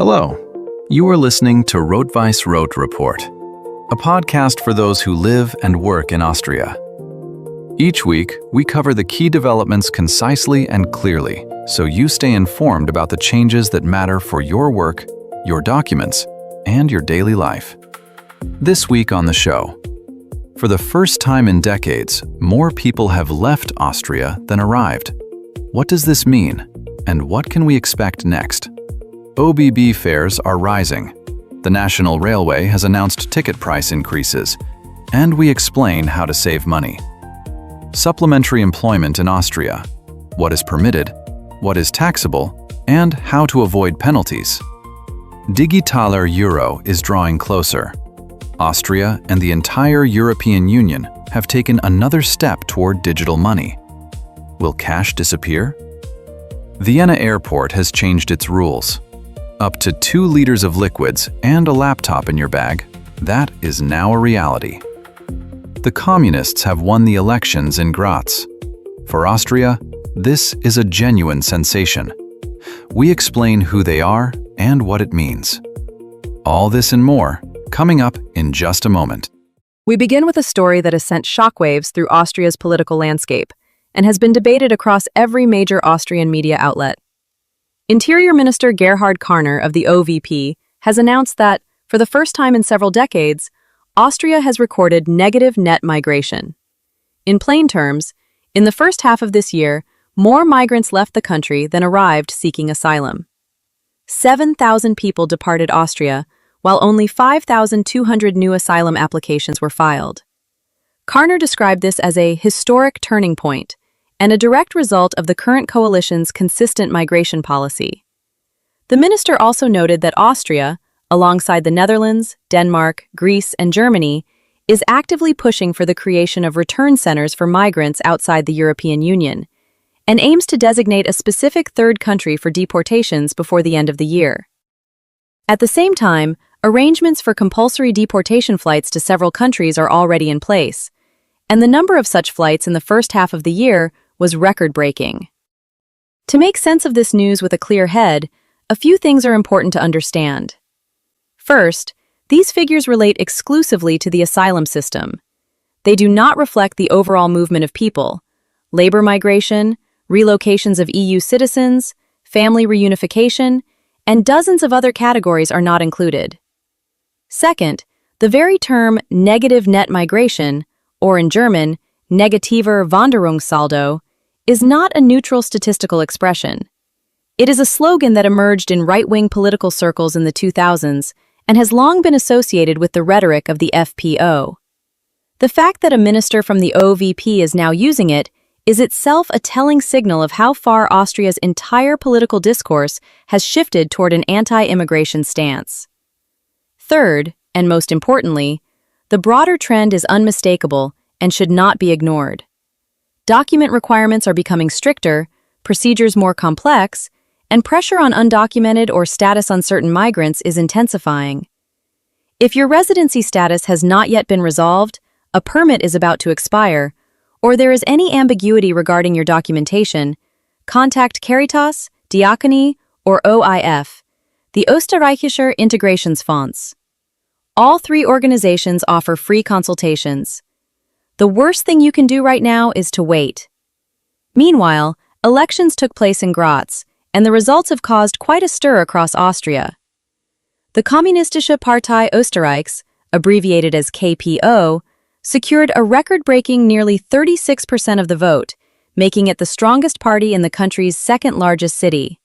Hello. You are listening to Rot-Weiss-Rot Report, a podcast for those who live and work in Austria. Each week, we cover the key developments concisely and clearly, so you stay informed about the changes that matter for your work, your documents, and your daily life. This week on the show, for the first time in decades, more people have left Austria than arrived. What does this mean, and what can we expect next? OBB fares are rising. The National Railway has announced ticket price increases, and we explain how to save money. Supplementary employment in Austria. What is permitted, what is taxable, and how to avoid penalties. Digitaler Euro is drawing closer. Austria and the entire European Union have taken another step toward digital money. Will cash disappear? Vienna Airport has changed its rules. Up to 2 liters of liquids and a laptop in your bag, that is now a reality. The communists have won the elections in Graz. For Austria, this is a genuine sensation. We explain who they are and what it means. All this and more, coming up in just a moment. We begin with a story that has sent shockwaves through Austria's political landscape and has been debated across every major Austrian media outlet. Interior Minister Gerhard Karner of the OVP has announced that, for the first time in several decades, Austria has recorded negative net migration. In plain terms, in the first half of this year, more migrants left the country than arrived seeking asylum. 7,000 people departed Austria, while only 5,200 new asylum applications were filed. Karner described this as a historic turning point and a direct result of the current coalition's consistent migration policy. The minister also noted that Austria, alongside the Netherlands, Denmark, Greece, and Germany, is actively pushing for the creation of return centers for migrants outside the European Union, and aims to designate a specific third country for deportations before the end of the year. At the same time, arrangements for compulsory deportation flights to several countries are already in place, and the number of such flights in the first half of the year was record-breaking. To make sense of this news with a clear head, a few things are important to understand. First, these figures relate exclusively to the asylum system. They do not reflect the overall movement of people. Labor migration, relocations of EU citizens, family reunification, and dozens of other categories are not included. Second, the very term negative net migration, or in German, negativer Wanderungssaldo, is not a neutral statistical expression. It is a slogan that emerged in right-wing political circles in the 2000s and has long been associated with the rhetoric of the FPO. The fact that a minister from the OVP is now using it is itself a telling signal of how far Austria's entire political discourse has shifted toward an anti-immigration stance. Third, and most importantly, the broader trend is unmistakable and should not be ignored. Document requirements are becoming stricter, procedures more complex, and pressure on undocumented or status-uncertain migrants is intensifying. If your residency status has not yet been resolved, a permit is about to expire, or there is any ambiguity regarding your documentation, contact Caritas, Diakonie, or OIF, the Österreichischer Integrationsfonds. All 3 organizations offer free consultations. The worst thing you can do right now is to wait. Meanwhile, elections took place in Graz, and the results have caused quite a stir across Austria. The Kommunistische Partei Österreichs, abbreviated as KPO, secured a record-breaking nearly 36% of the vote, making it the strongest party in the country's second-largest city.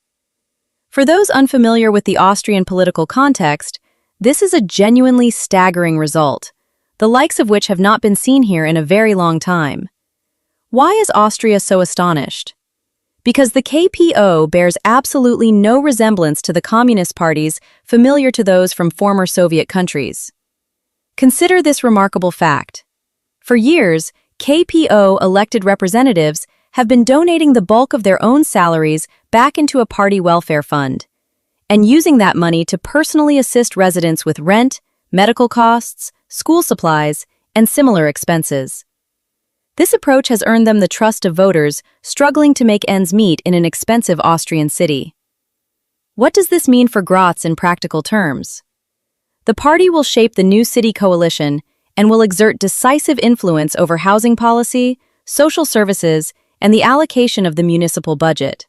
For those unfamiliar with the Austrian political context, this is a genuinely staggering result, the likes of which have not been seen here in a very long time. Why is Austria so astonished? Because the KPO bears absolutely no resemblance to the communist parties familiar to those from former Soviet countries. Consider this remarkable fact. For years, KPO elected representatives have been donating the bulk of their own salaries back into a party welfare fund, and using that money to personally assist residents with rent, medical costs, school supplies, and similar expenses. This approach has earned them the trust of voters struggling to make ends meet in an expensive Austrian city. What does this mean for Graz in practical terms? The party will shape the new city coalition and will exert decisive influence over housing policy, social services, and the allocation of the municipal budget.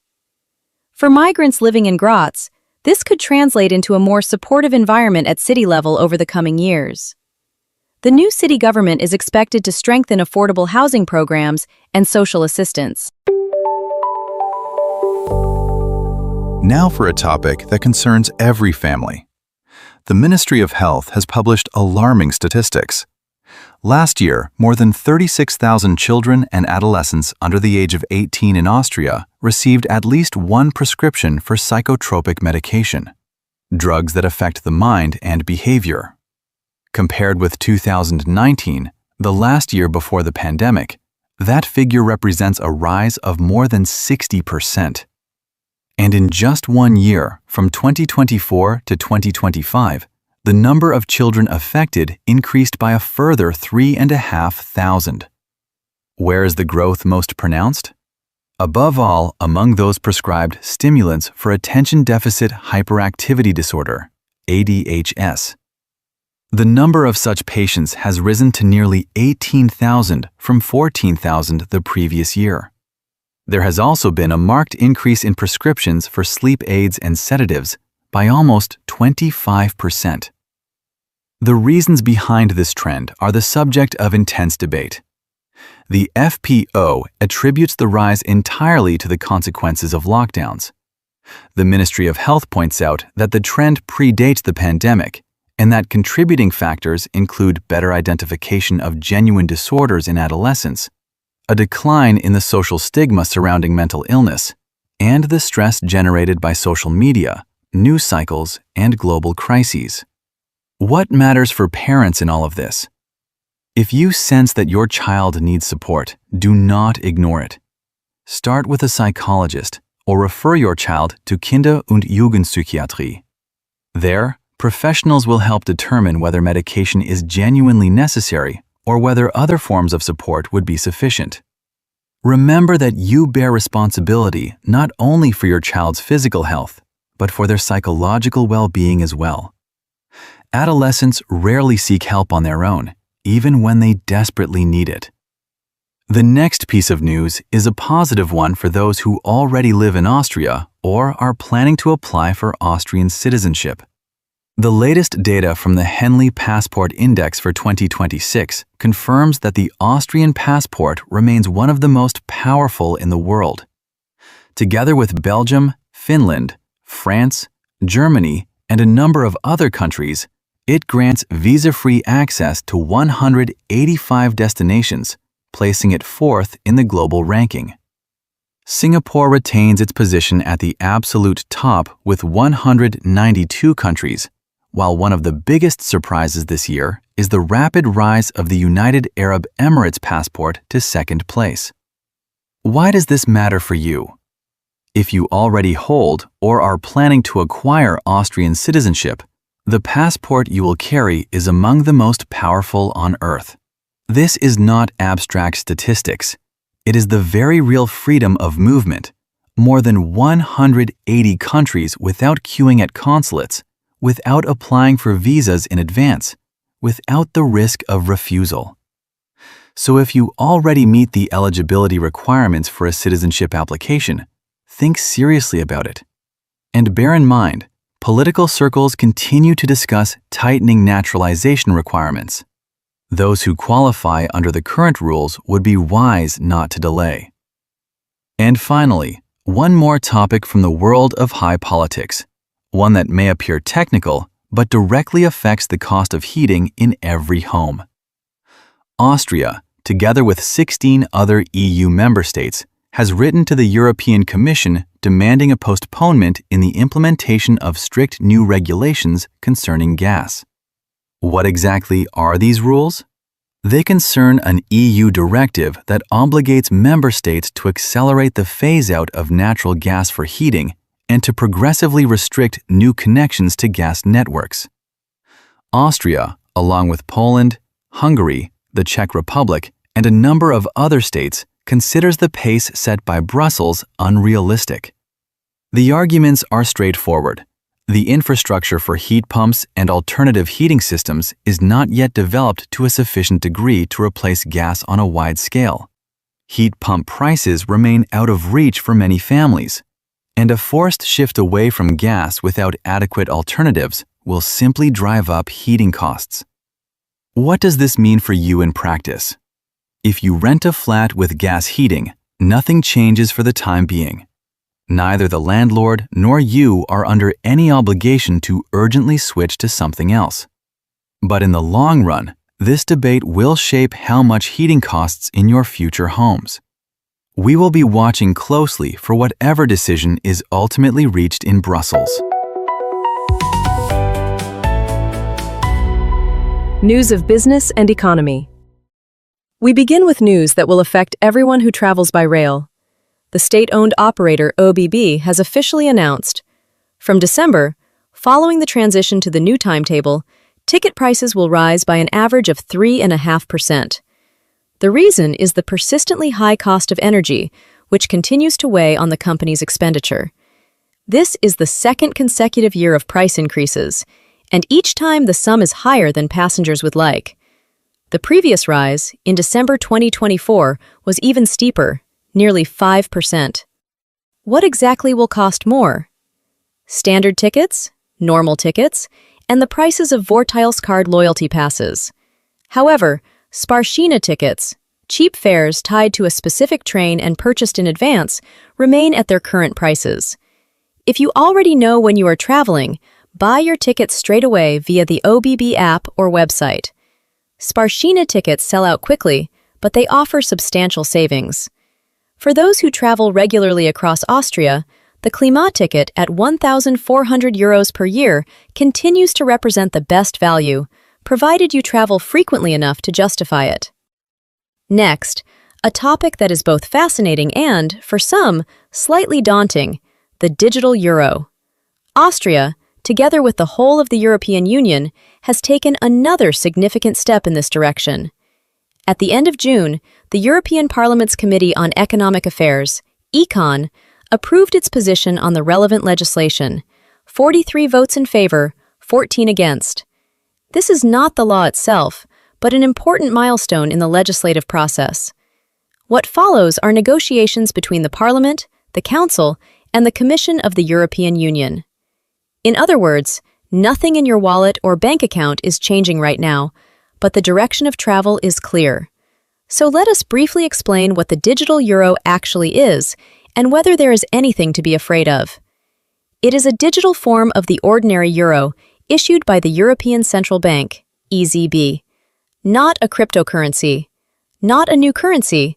For migrants living in Graz, this could translate into a more supportive environment at city level over the coming years. The new city government is expected to strengthen affordable housing programs and social assistance. Now for a topic that concerns every family. The Ministry of Health has published alarming statistics. Last year, more than 36,000 children and adolescents under the age of 18 in Austria received at least one prescription for psychotropic medication, drugs that affect the mind and behavior. Compared with 2019, the last year before the pandemic, that figure represents a rise of more than 60%. And in just 1 year, from 2024 to 2025, the number of children affected increased by a further 3,500. Where is the growth most pronounced? Above all, among those prescribed stimulants for attention deficit hyperactivity disorder, ADHS. The number of such patients has risen to nearly 18,000 from 14,000 the previous year. There has also been a marked increase in prescriptions for sleep aids and sedatives by almost 25%. The reasons behind this trend are the subject of intense debate. The FPO attributes the rise entirely to the consequences of lockdowns. The Ministry of Health points out that the trend predates the pandemic and that contributing factors include better identification of genuine disorders in adolescence, a decline in the social stigma surrounding mental illness, and the stress generated by social media, news cycles, and global crises. What matters for parents in all of this? If you sense that your child needs support, do not ignore it. Start with a psychologist or refer your child to Kinder- und Jugendpsychiatrie. There, professionals will help determine whether medication is genuinely necessary or whether other forms of support would be sufficient. Remember that you bear responsibility not only for your child's physical health, but for their psychological well-being as well. Adolescents rarely seek help on their own, even when they desperately need it. The next piece of news is a positive one for those who already live in Austria or are planning to apply for Austrian citizenship. The latest data from the Henley Passport Index for 2026 confirms that the Austrian passport remains one of the most powerful in the world. Together with Belgium, Finland, France, Germany, and a number of other countries, it grants visa-free access to 185 destinations, placing it fourth in the global ranking. Singapore retains its position at the absolute top with 192 countries, while one of the biggest surprises this year is the rapid rise of the United Arab Emirates passport to second place. Why does this matter for you? If you already hold or are planning to acquire Austrian citizenship, the passport you will carry is among the most powerful on earth. This is not abstract statistics. It is the very real freedom of movement. More than 180 countries without queuing at consulates, without applying for visas in advance, without the risk of refusal. So if you already meet the eligibility requirements for a citizenship application, think seriously about it. And bear in mind, political circles continue to discuss tightening naturalization requirements. Those who qualify under the current rules would be wise not to delay. And finally, one more topic from the world of high politics, one that may appear technical, but directly affects the cost of heating in every home. Austria, together with 16 other EU member states, has written to the European Commission demanding a postponement in the implementation of strict new regulations concerning gas. What exactly are these rules? They concern an EU directive that obligates member states to accelerate the phase-out of natural gas for heating and to progressively restrict new connections to gas networks. Austria, along with Poland, Hungary, the Czech Republic, and a number of other states, considers the pace set by Brussels unrealistic. The arguments are straightforward. The infrastructure for heat pumps and alternative heating systems is not yet developed to a sufficient degree to replace gas on a wide scale. Heat pump prices remain out of reach for many families, and a forced shift away from gas without adequate alternatives will simply drive up heating costs. What does this mean for you in practice? If you rent a flat with gas heating, nothing changes for the time being. Neither the landlord nor you are under any obligation to urgently switch to something else. But in the long run, this debate will shape how much heating costs in your future homes. We will be watching closely for whatever decision is ultimately reached in Brussels. News of business and economy. We begin with news that will affect everyone who travels by rail. The state-owned operator ÖBB has officially announced, from December, following the transition to the new timetable, ticket prices will rise by an average of 3.5%. The reason is the persistently high cost of energy, which continues to weigh on the company's expenditure. This is the second consecutive year of price increases, and each time the sum is higher than passengers would like. The previous rise, in December 2024, was even steeper, nearly 5%. What exactly will cost more? Standard tickets, normal tickets, and the prices of Vorteils card loyalty passes. However, Sparschina tickets, cheap fares tied to a specific train and purchased in advance, remain at their current prices. If you already know when you are traveling, buy your tickets straight away via the ÖBB app or website. Sparschina tickets sell out quickly, but they offer substantial savings. For those who travel regularly across Austria, the Klima ticket at €1,400 per year continues to represent the best value, provided you travel frequently enough to justify it. Next, a topic that is both fascinating and, for some, slightly daunting, the digital euro. Austria, together with the whole of the European Union, has taken another significant step in this direction. At the end of June, the European Parliament's Committee on Economic Affairs, Econ, approved its position on the relevant legislation, 43 votes in favor, 14 against. This is not the law itself, but an important milestone in the legislative process. What follows are negotiations between the Parliament, the Council, and the Commission of the European Union. In other words, nothing in your wallet or bank account is changing right now, but the direction of travel is clear. So let us briefly explain what the digital euro actually is and whether there is anything to be afraid of. It is a digital form of the ordinary euro issued by the European Central Bank, ECB. Not a cryptocurrency, not a new currency,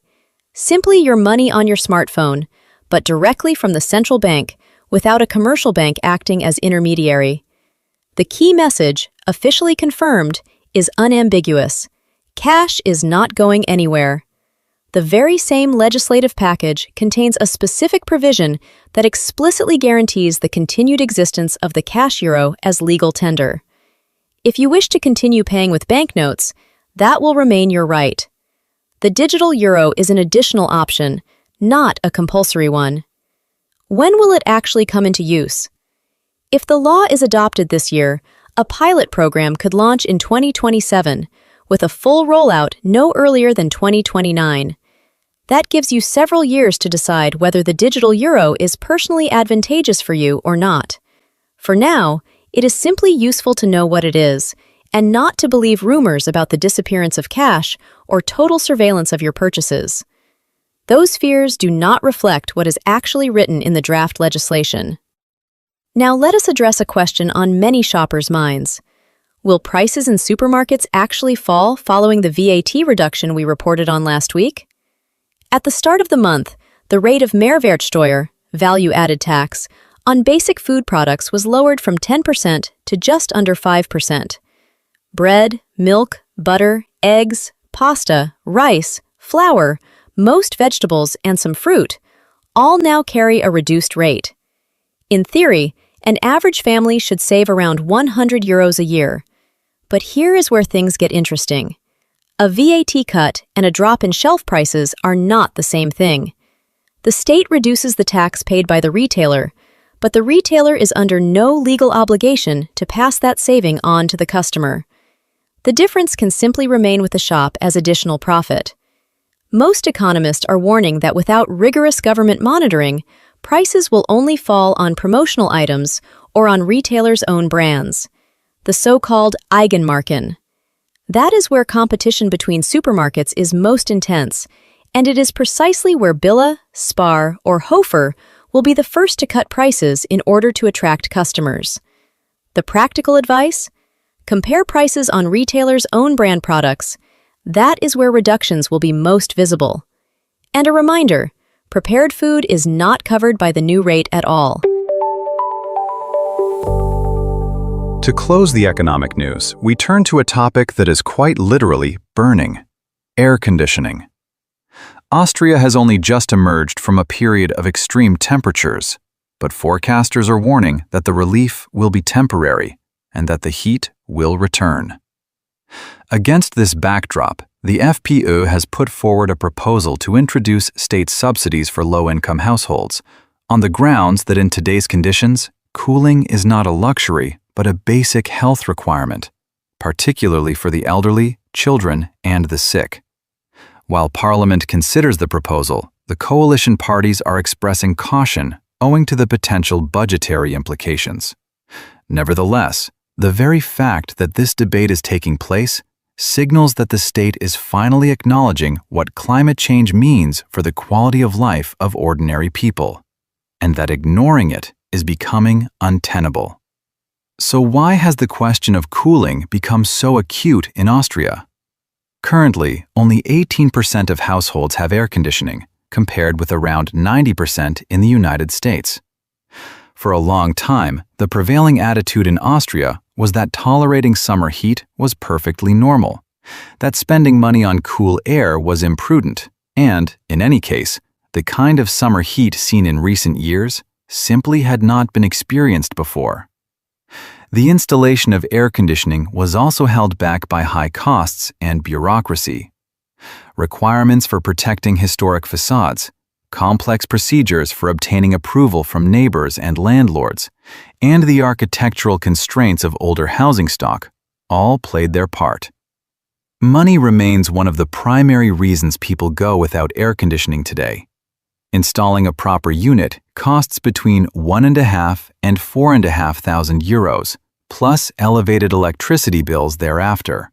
simply your money on your smartphone, but directly from the central bank without a commercial bank acting as intermediary. The key message, officially confirmed, is unambiguous. Cash is not going anywhere. The very same legislative package contains a specific provision that explicitly guarantees the continued existence of the cash euro as legal tender. If you wish to continue paying with banknotes, that will remain your right. The digital euro is an additional option, not a compulsory one. When will it actually come into use? If the law is adopted this year, a pilot program could launch in 2027, with a full rollout no earlier than 2029. That gives you several years to decide whether the digital euro is personally advantageous for you or not. For now, it is simply useful to know what it is, and not to believe rumors about the disappearance of cash or total surveillance of your purchases. Those fears do not reflect what is actually written in the draft legislation. Now let us address a question on many shoppers' minds. Will prices in supermarkets actually fall following the VAT reduction we reported on last week? At the start of the month, the rate of Mehrwertsteuer, value-added tax, on basic food products was lowered from 10% to just under 5%. Bread, milk, butter, eggs, pasta, rice, flour, most vegetables, and some fruit all now carry a reduced rate. In theory, an average family should save around €100 a year. But here is where things get interesting. A VAT cut and a drop in shelf prices are not the same thing. The state reduces the tax paid by the retailer, but the retailer is under no legal obligation to pass that saving on to the customer. The difference can simply remain with the shop as additional profit. Most economists are warning that without rigorous government monitoring, prices will only fall on promotional items or on retailers' own brands, the so-called Eigenmarken. That is where competition between supermarkets is most intense, and it is precisely where Billa, Spar, or Hofer will be the first to cut prices in order to attract customers. The practical advice? Compare prices on retailers' own brand products. That is where reductions will be most visible. And a reminder, prepared food is not covered by the new rate at all. To close the economic news, we turn to a topic that is quite literally burning: air conditioning. Austria has only just emerged from a period of extreme temperatures, but forecasters are warning that the relief will be temporary and that the heat will return. Against this backdrop, the FPÖ has put forward a proposal to introduce state subsidies for low-income households, on the grounds that in today's conditions, cooling is not a luxury but a basic health requirement, particularly for the elderly, children, and the sick. While Parliament considers the proposal, the coalition parties are expressing caution owing to the potential budgetary implications. Nevertheless, the very fact that this debate is taking place signals that the state is finally acknowledging what climate change means for the quality of life of ordinary people, and that ignoring it is becoming untenable. So why has the question of cooling become so acute in Austria? Currently, only 18% of households have air conditioning, compared with around 90% in the United States. For a long time, the prevailing attitude in Austria was that tolerating summer heat was perfectly normal, that spending money on cool air was imprudent, and, in any case, the kind of summer heat seen in recent years simply had not been experienced before. The installation of air conditioning was also held back by high costs and bureaucracy. Requirements for protecting historic facades, complex procedures for obtaining approval from neighbors and landlords, and the architectural constraints of older housing stock all played their part. Money remains one of the primary reasons people go without air conditioning today. Installing a proper unit costs between €1,500 and €4,500, plus elevated electricity bills thereafter.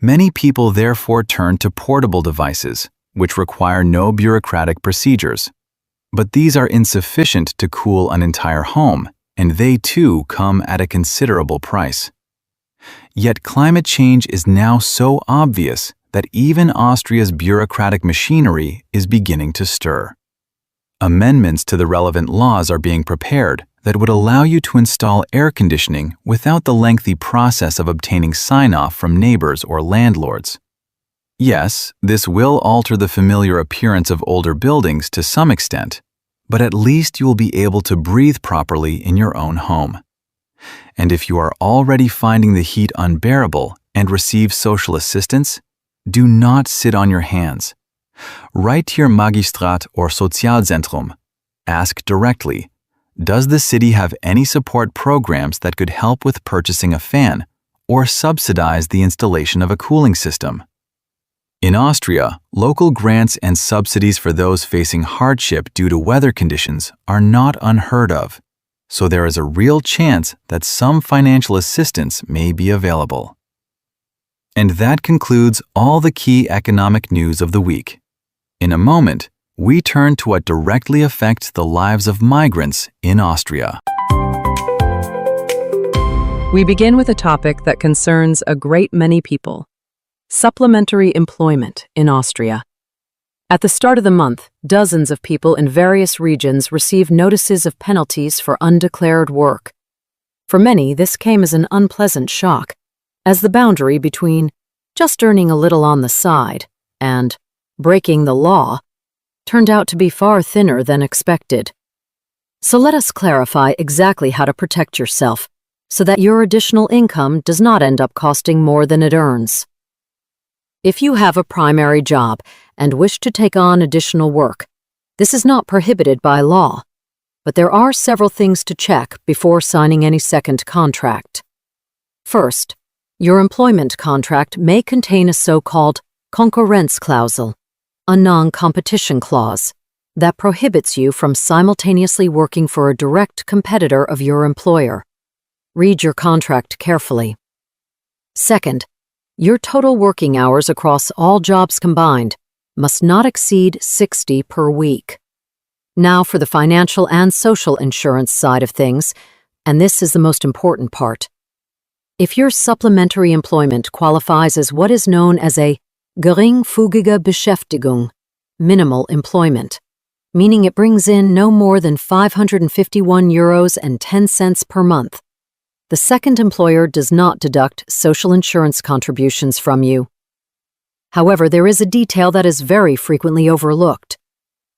Many people therefore turn to portable devices, which require no bureaucratic procedures. But these are insufficient to cool an entire home, and they too come at a considerable price. Yet climate change is now so obvious that even Austria's bureaucratic machinery is beginning to stir. Amendments to the relevant laws are being prepared that would allow you to install air conditioning without the lengthy process of obtaining sign-off from neighbors or landlords. Yes, this will alter the familiar appearance of older buildings to some extent, but at least you will be able to breathe properly in your own home. And if you are already finding the heat unbearable and receive social assistance, do not sit on your hands. Write to your Magistrat or Sozialzentrum. Ask directly, does the city have any support programs that could help with purchasing a fan or subsidize the installation of a cooling system? In Austria, local grants and subsidies for those facing hardship due to weather conditions are not unheard of, so there is a real chance that some financial assistance may be available. And that concludes all the key economic news of the week. In a moment, we turn to what directly affects the lives of migrants in Austria. We begin with a topic that concerns a great many people: supplementary employment in Austria. At the start of the month, dozens of people in various regions received notices of penalties for undeclared work. For many, this came as an unpleasant shock, as the boundary between just earning a little on the side and breaking the law turned out to be far thinner than expected. So let us clarify exactly how to protect yourself so that your additional income does not end up costing more than it earns. If you have a primary job and wish to take on additional work, this is not prohibited by law. but there are several things to check before signing any second contract. First, your employment contract may contain a so-called Konkurrenzklausel, a non-competition clause, that prohibits you from simultaneously working for a direct competitor of your employer. Read your contract carefully. Second, your total working hours across all jobs combined must not exceed 60 per week. Now for the financial and social insurance side of things, and this is the most important part. If your supplementary employment qualifies as what is known as a geringfügige Beschäftigung, minimal employment, meaning it brings in no more than €551.10 per month, the second employer does not deduct social insurance contributions from you. However, there is a detail that is very frequently overlooked.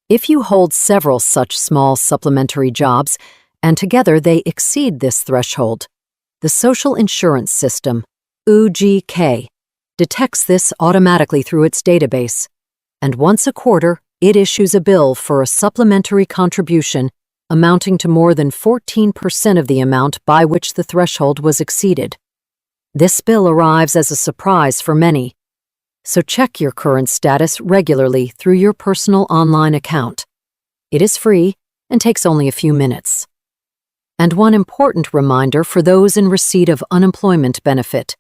If you hold several such small supplementary jobs, and together they exceed this threshold, the Social Insurance System, UGK, detects this automatically through its database, and once a quarter, it issues a bill for a supplementary contribution amounting to more than 14% of the amount by which the threshold was exceeded. This bill arrives as a surprise for many, so check your current status regularly through your personal online account. It is free and takes only a few minutes. And one important reminder for those in receipt of unemployment benefit,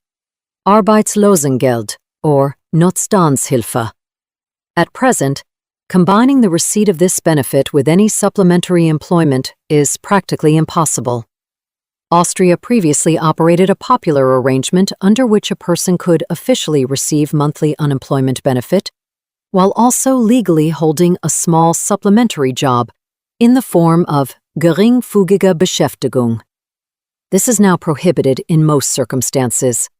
Arbeitslosengeld, or Notstandshilfe. At present, combining the receipt of this benefit with any supplementary employment is practically impossible. Austria previously operated a popular arrangement under which a person could officially receive monthly unemployment benefit, while also legally holding a small supplementary job in the form of geringfügige Beschäftigung. This is now prohibited in most circumstances.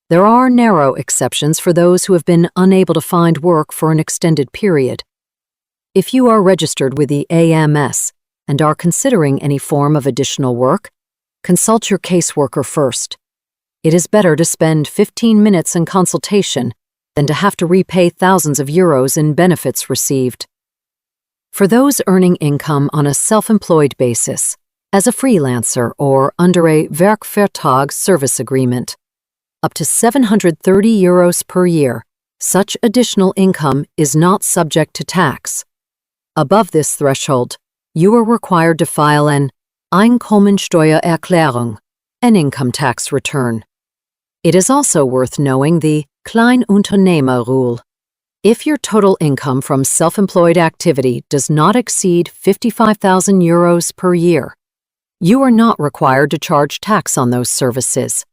There are narrow exceptions for those who have been unable to find work for an extended period. If you are registered with the AMS and are considering any form of additional work, consult your caseworker first. It is better to spend 15 minutes in consultation than to have to repay thousands of euros in benefits received. For those earning income on a self-employed basis, as a freelancer or under a Werkvertrag service agreement, up to 730 euros per year, such additional income is not subject to tax. Above this threshold, you are required to file an Einkommensteuererklärung, an income tax return. It is also worth knowing the Kleinunternehmer rule. If your total income from self-employed activity does not exceed 55,000 euros per year, you are not required to charge tax on those services.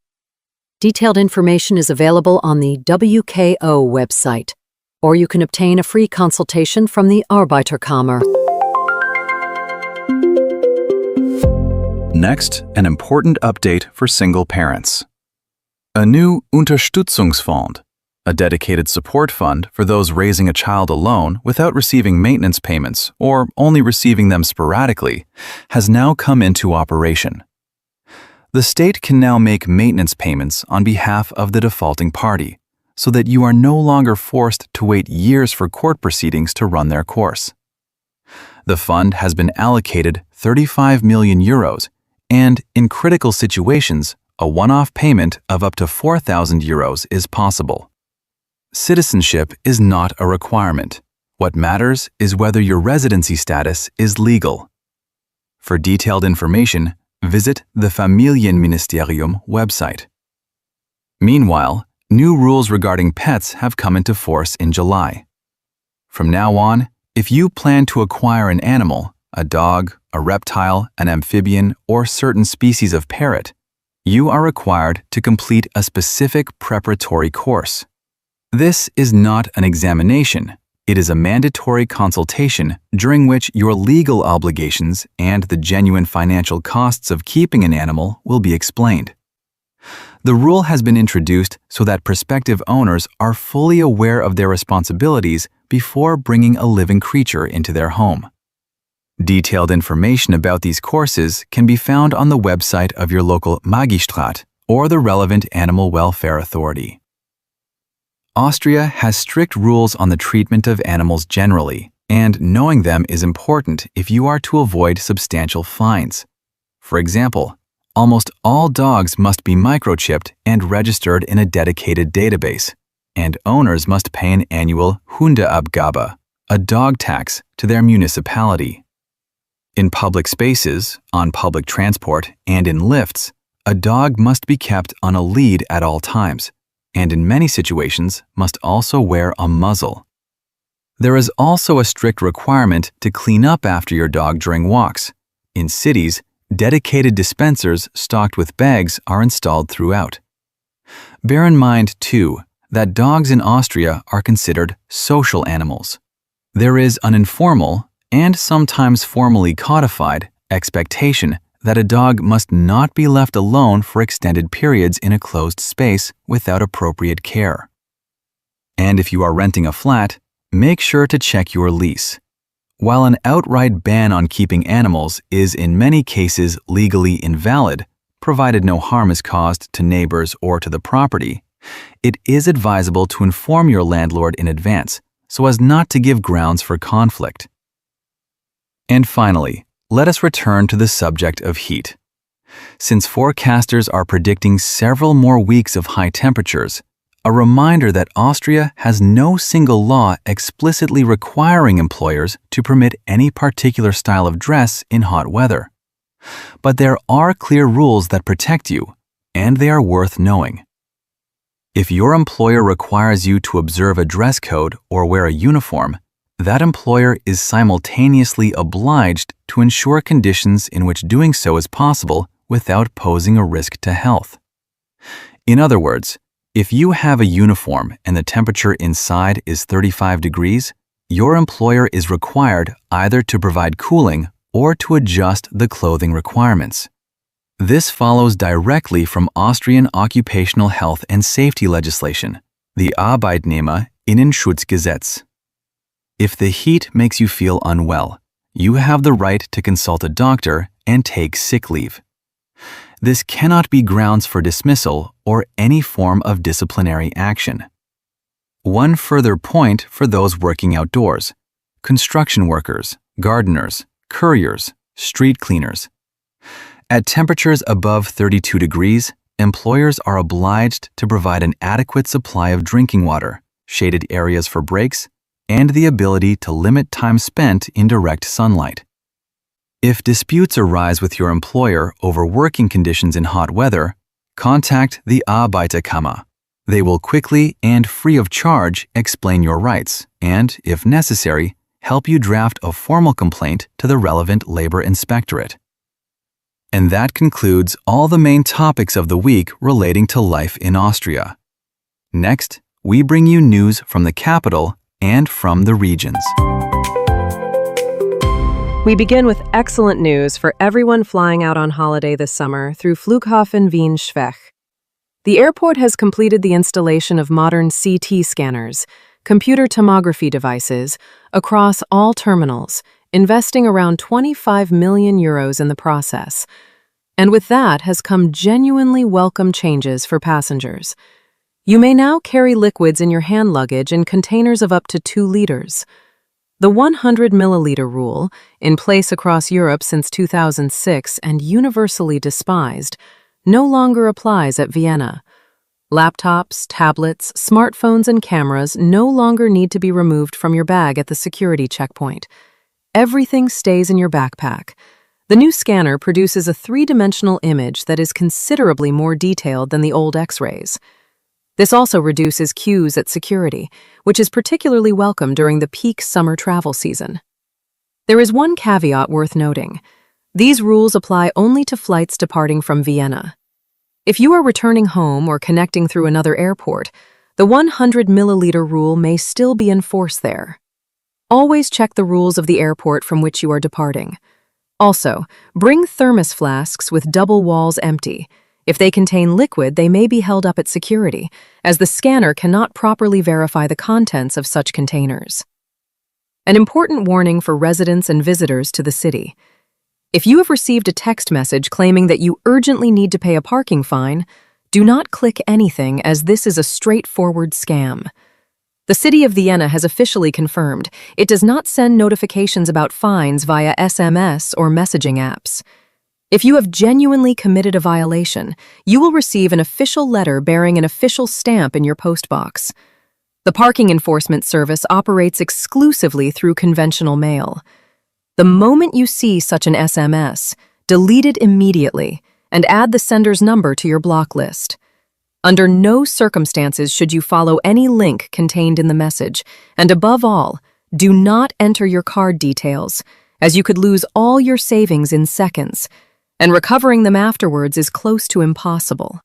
Detailed information is available on the WKO website, or you can obtain a free consultation from the Arbeiterkammer. Next, an important update for single parents. A new Unterstützungsfonds, a dedicated support fund for those raising a child alone without receiving maintenance payments or only receiving them sporadically, has now come into operation. The state can now make maintenance payments on behalf of the defaulting party, so that you are no longer forced to wait years for court proceedings to run their course. The fund has been allocated 35 million euros, and in critical situations, a one-off payment of up to 4,000 euros is possible. Citizenship is not a requirement. What matters is whether your residency status is legal. For detailed information, visit the Familienministerium website. Meanwhile, new rules regarding pets have come into force in July. From now on, if you plan to acquire an animal, a dog, a reptile, an amphibian, or certain species of parrot, you are required to complete a specific preparatory course. This is not an examination. It is a mandatory consultation during which your legal obligations and the genuine financial costs of keeping an animal will be explained. The rule has been introduced so that prospective owners are fully aware of their responsibilities before bringing a living creature into their home. Detailed information about these courses can be found on the website of your local Magistraat or the relevant animal welfare authority. Austria has strict rules on the treatment of animals generally, and knowing them is important if you are to avoid substantial fines. For example, almost all dogs must be microchipped and registered in a dedicated database, and owners must pay an annual Hundeabgabe, a dog tax, to their municipality. In public spaces, on public transport, and in lifts, a dog must be kept on a lead at all times, and in many situations must also wear a muzzle. There is also a strict requirement to clean up after your dog during walks. In cities, dedicated dispensers stocked with bags are installed throughout. Bear in mind, too, that dogs in Austria are considered social animals. There is an informal, and sometimes formally codified, expectation that a dog must not be left alone for extended periods in a closed space without appropriate care. And if you are renting a flat, make sure to check your lease. While an outright ban on keeping animals is in many cases legally invalid, provided no harm is caused to neighbors or to the property, it is advisable to inform your landlord in advance so as not to give grounds for conflict. And finally, let us return to the subject of heat. Since forecasters are predicting several more weeks of high temperatures, a reminder that Austria has no single law explicitly requiring employers to permit any particular style of dress in hot weather. But there are clear rules that protect you, and they are worth knowing. If your employer requires you to observe a dress code or wear a uniform, that employer is simultaneously obliged to ensure conditions in which doing so is possible without posing a risk to health. In other words, if you have a uniform and the temperature inside is 35 degrees, your employer is required either to provide cooling or to adjust the clothing requirements. This follows directly from Austrian occupational health and safety legislation, the Arbeitnehmerinnenschutzgesetz. If the heat makes you feel unwell, you have the right to consult a doctor and take sick leave. This cannot be grounds for dismissal or any form of disciplinary action. One further point for those working outdoors: construction workers, gardeners, couriers, street cleaners. At temperatures above 32 degrees, employers are obliged to provide an adequate supply of drinking water, shaded areas for breaks, and the ability to limit time spent in direct sunlight. If disputes arise with your employer over working conditions in hot weather, contact the Arbeiterkammer. They will quickly and free of charge explain your rights and, if necessary, help you draft a formal complaint to the relevant labor inspectorate. And that concludes all the main topics of the week relating to life in Austria. Next, we bring you news from the capital and from the regions. We begin with excellent news for everyone flying out on holiday this summer through Flughafen Wien-Schwech. The airport has completed the installation of modern CT scanners, computer tomography devices, across all terminals, investing around 25 million euros in the process. And with that has come genuinely welcome changes for passengers. You may now carry liquids in your hand luggage in containers of up to 2 liters. The 100 milliliter rule, in place across Europe since 2006 and universally despised, no longer applies at Vienna. Laptops, tablets, smartphones, and cameras no longer need to be removed from your bag at the security checkpoint. Everything stays in your backpack. The new scanner produces a 3-dimensional image that is considerably more detailed than the old X-rays. This also reduces queues at security, which is particularly welcome during the peak summer travel season. There is one caveat worth noting. These rules apply only to flights departing from Vienna. If you are returning home or connecting through another airport, the 100 milliliter rule may still be enforced there. Always check the rules of the airport from which you are departing. Also, bring thermos flasks with double walls empty. If they contain liquid, they may be held up at security, as the scanner cannot properly verify the contents of such containers. An important warning for residents and visitors to the city. If you have received a text message claiming that you urgently need to pay a parking fine, do not click anything, as this is a straightforward scam. The city of Vienna has officially confirmed it does not send notifications about fines via SMS or messaging apps. If you have genuinely committed a violation, you will receive an official letter bearing an official stamp in your postbox. The parking enforcement service operates exclusively through conventional mail. The moment you see such an SMS, delete it immediately and add the sender's number to your block list. Under no circumstances should you follow any link contained in the message, and above all, do not enter your card details, as you could lose all your savings in seconds, and recovering them afterwards is close to impossible.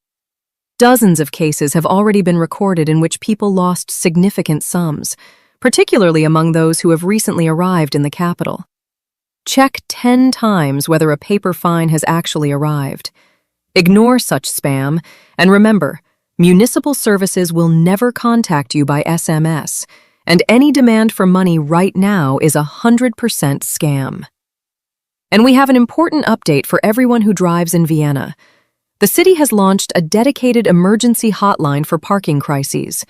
Dozens of cases have already been recorded in which people lost significant sums, particularly among those who have recently arrived in the capital. Check 10 times whether a paper fine has actually arrived. Ignore such spam, and remember, municipal services will never contact you by SMS, and any demand for money right now is 100% scam. And we have an important update for everyone who drives in Vienna. The city has launched a dedicated emergency hotline for parking crises.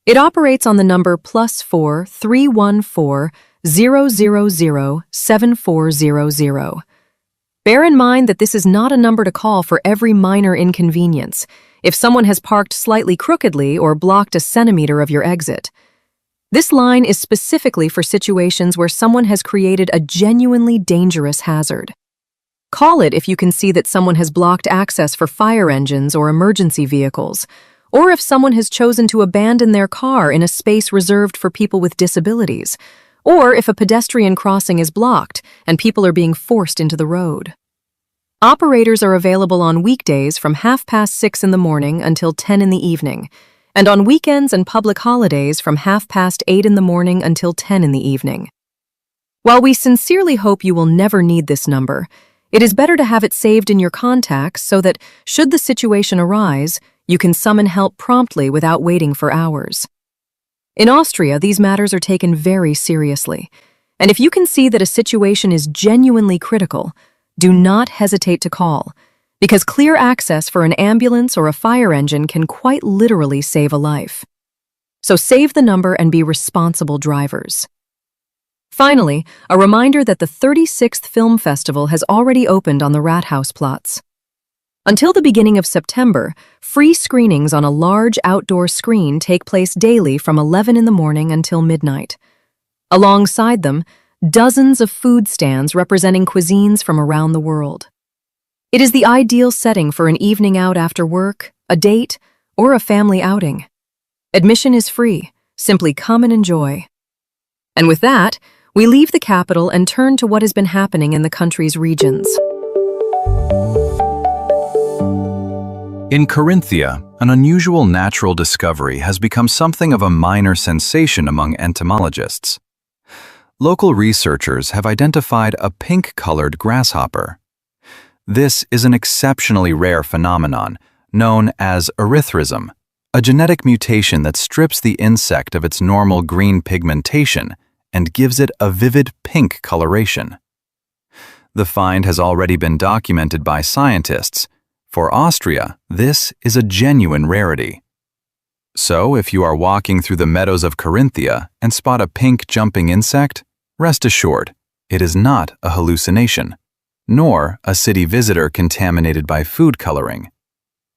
It operates on the number +4 314 000 7400. Bear in mind that this is not a number to call for every minor inconvenience, if someone has parked slightly crookedly or blocked a centimeter of your exit. This line is specifically for situations where someone has created a genuinely dangerous hazard. Call it if you can see that someone has blocked access for fire engines or emergency vehicles, or if someone has chosen to abandon their car in a space reserved for people with disabilities, or if a pedestrian crossing is blocked and people are being forced into the road. Operators are available on weekdays from 6:30 in the morning until 10 in the evening, and on weekends and public holidays from 8:30 in the morning until 10 in the evening. While we sincerely hope you will never need this number, it is better to have it saved in your contacts so that, should the situation arise, you can summon help promptly without waiting for hours. In Austria, these matters are taken very seriously, and if you can see that a situation is genuinely critical, do not hesitate to call, because clear access for an ambulance or a fire engine can quite literally save a life. So save the number and be responsible drivers. Finally, a reminder that the 36th Film Festival has already opened on the Rathausplatz. Until the beginning of September, free screenings on a large outdoor screen take place daily from 11 in the morning until midnight. Alongside them, dozens of food stands representing cuisines from around the world. It is the ideal setting for an evening out after work, a date, or a family outing. Admission is free. Simply come and enjoy. And with that, we leave the capital and turn to what has been happening in the country's regions. In Carinthia, an unusual natural discovery has become something of a minor sensation among entomologists. Local researchers have identified a pink-colored grasshopper. This is an exceptionally rare phenomenon known as erythrism, a genetic mutation that strips the insect of its normal green pigmentation and gives it a vivid pink coloration. The find has already been documented by scientists. For Austria, this is a genuine rarity. So, if you are walking through the meadows of Carinthia and spot a pink jumping insect, rest assured, it is not a hallucination, nor a city visitor contaminated by food coloring.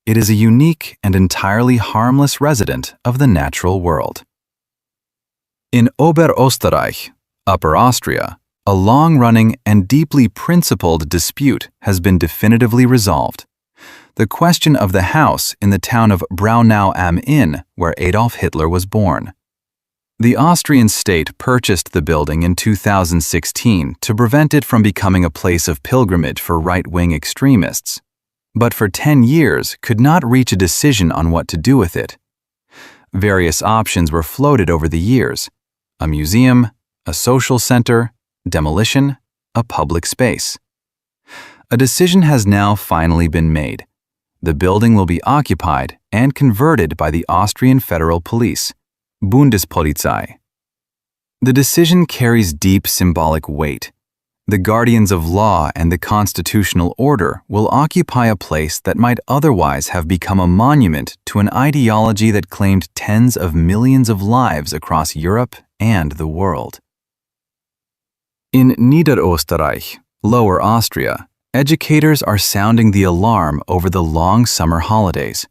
It is a unique and entirely harmless resident of the natural world. In Oberösterreich, Upper Austria, a long-running and deeply principled dispute has been definitively resolved. The question of the house in the town of Braunau am Inn, where Adolf Hitler was born. The Austrian state purchased the building in 2016 to prevent it from becoming a place of pilgrimage for right-wing extremists, but for 10 years could not reach a decision on what to do with it. Various options were floated over the years: a museum, a social center, demolition, a public space. A decision has now finally been made. The building will be occupied and converted by the Austrian Federal Police, Bundespolizei. The decision carries deep symbolic weight. The guardians of law and the constitutional order will occupy a place that might otherwise have become a monument to an ideology that claimed tens of millions of lives across Europe and the world. In Niederösterreich, Lower Austria, educators are sounding the alarm over the long summer holidays.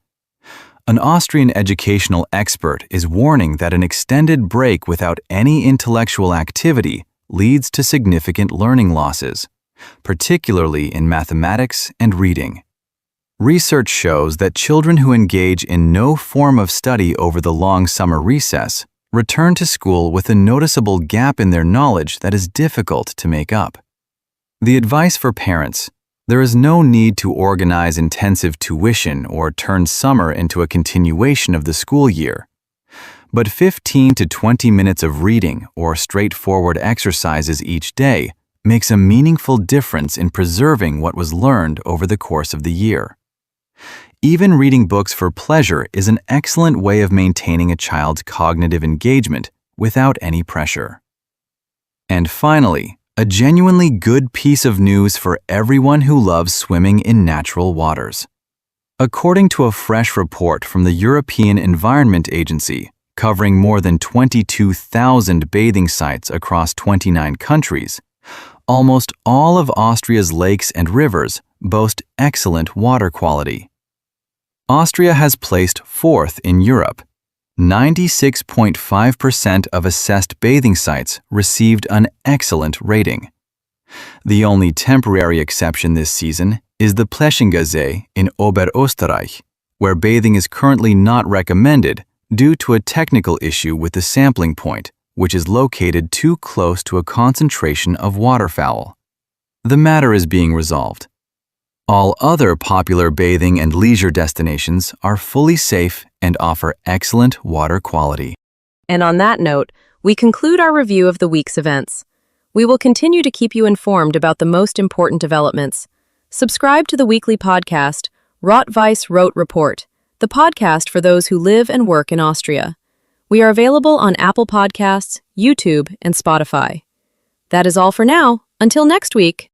An Austrian educational expert is warning that an extended break without any intellectual activity leads to significant learning losses, particularly in mathematics and reading. Research shows that children who engage in no form of study over the long summer recess return to school with a noticeable gap in their knowledge that is difficult to make up. The advice for parents: there is no need to organize intensive tuition or turn summer into a continuation of the school year. But 15 to 20 minutes of reading or straightforward exercises each day makes a meaningful difference in preserving what was learned over the course of the year. Even reading books for pleasure is an excellent way of maintaining a child's cognitive engagement without any pressure. And finally, a genuinely good piece of news for everyone who loves swimming in natural waters. According to a fresh report from the European Environment Agency, covering more than 22,000 bathing sites across 29 countries, almost all of Austria's lakes and rivers boast excellent water quality. Austria has placed fourth in Europe. 96.5% of assessed bathing sites received an excellent rating. The only temporary exception this season is the Pleschinger in Oberösterreich, where bathing is currently not recommended due to a technical issue with the sampling point, which is located too close to a concentration of waterfowl. The matter is being resolved. All other popular bathing and leisure destinations are fully safe and offer excellent water quality. And on that note, we conclude our review of the week's events. We will continue to keep you informed about the most important developments. Subscribe to the weekly podcast, Rot-Weiss-Rot Report, the podcast for those who live and work in Austria. We are available on Apple Podcasts, YouTube, and Spotify. That is all for now. Until next week.